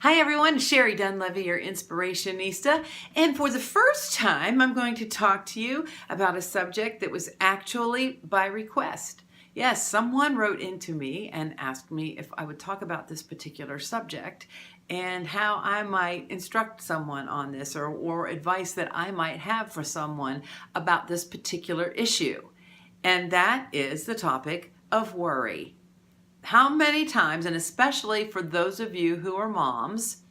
Hi everyone, Sherry Dunlevy, your Inspirationista. And for the first time, I'm going to talk to you about a subject that was actually by request. Yes, someone wrote into me and asked me if I would talk about this particular subject and how I might instruct someone on this or advice that I might have for someone about this particular issue. And that is the topic of worry. How many times, and especially for those of you who are moms,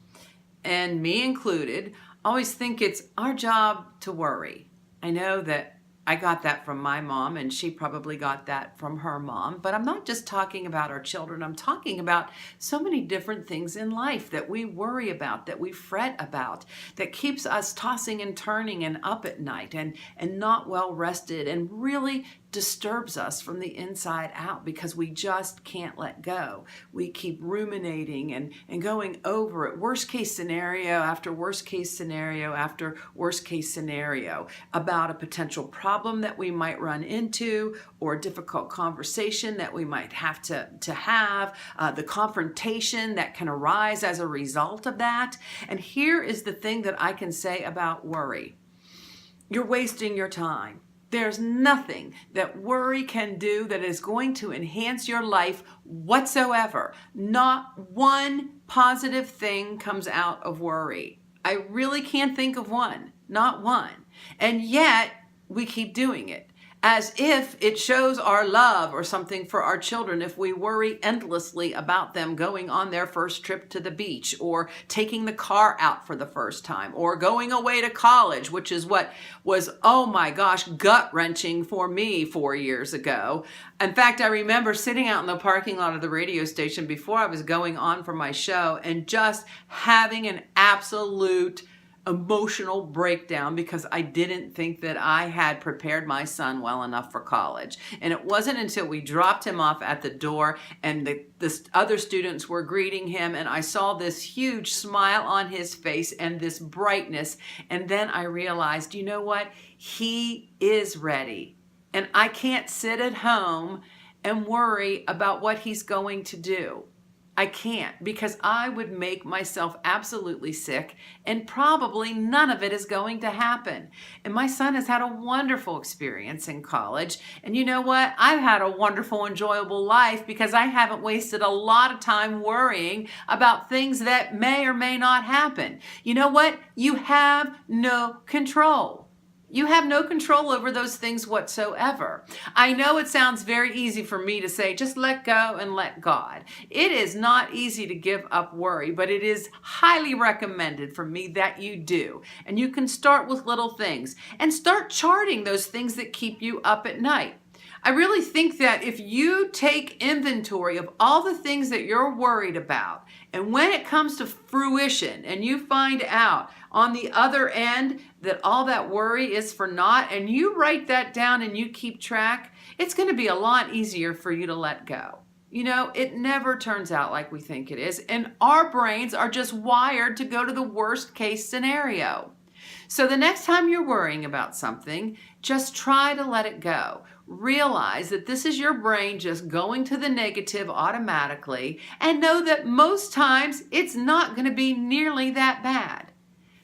and me included, always think it's our job to worry. I know that I got that from my mom, and she probably got that from her mom, but I'm not just talking about our children. I'm talking about so many different things in life that we worry about, that we fret about, that keeps us tossing and turning and up at night and not well rested and really disturbs us from the inside out because we just can't let go. We keep ruminating and going over it, worst case scenario after worst case scenario after worst case scenario about a potential problem that we might run into or a difficult conversation that we might have to have, the confrontation that can arise as a result of that. And here is the thing that I can say about worry. You're wasting your time. There's nothing that worry can do that is going to enhance your life whatsoever. Not one positive thing comes out of worry. I really can't think of one, not one. And yet we keep doing it as if it shows our love or something for our children if we worry endlessly about them going on their first trip to the beach or taking the car out for the first time or going away to college, which is what was, oh my gosh, gut-wrenching for me 4 years ago. In fact, I remember sitting out in the parking lot of the radio station before I was going on for my show and just having an absolute emotional breakdown because I didn't think that I had prepared my son well enough for college. And it wasn't until we dropped him off at the door and the other students were greeting him and I saw this huge smile on his face and this brightness. And then I realized, you know what? He is ready. And I can't sit at home and worry about what he's going to do. I can't, because I would make myself absolutely sick and probably none of it is going to happen. And my son has had a wonderful experience in college. And you know what? I've had a wonderful, enjoyable life because I haven't wasted a lot of time worrying about things that may or may not happen. You know what? You have no control. You have no control over those things whatsoever. I know it sounds very easy for me to say, just let go and let God. It is not easy to give up worry, but it is highly recommended for me that you do. And you can start with little things and start charting those things that keep you up at night. I really think that if you take inventory of all the things that you're worried about, and when it comes to fruition and you find out on the other end that all that worry is for naught, and you write that down and you keep track, it's going to be a lot easier for you to let go. You know, it never turns out like we think it is, and our brains are just wired to go to the worst case scenario. So the next time you're worrying about something, just try to let it go. Realize that this is your brain just going to the negative automatically and know that most times it's not going to be nearly that bad.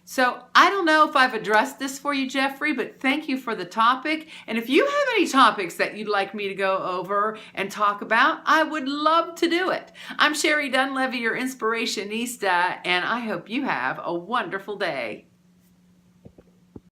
So I don't know if I've addressed this for you, Jeffrey, but thank you for the topic. And if you have any topics that you'd like me to go over and talk about, I would love to do it. I'm Sherry Dunlevy, your Inspirationista, and I hope you have a wonderful day.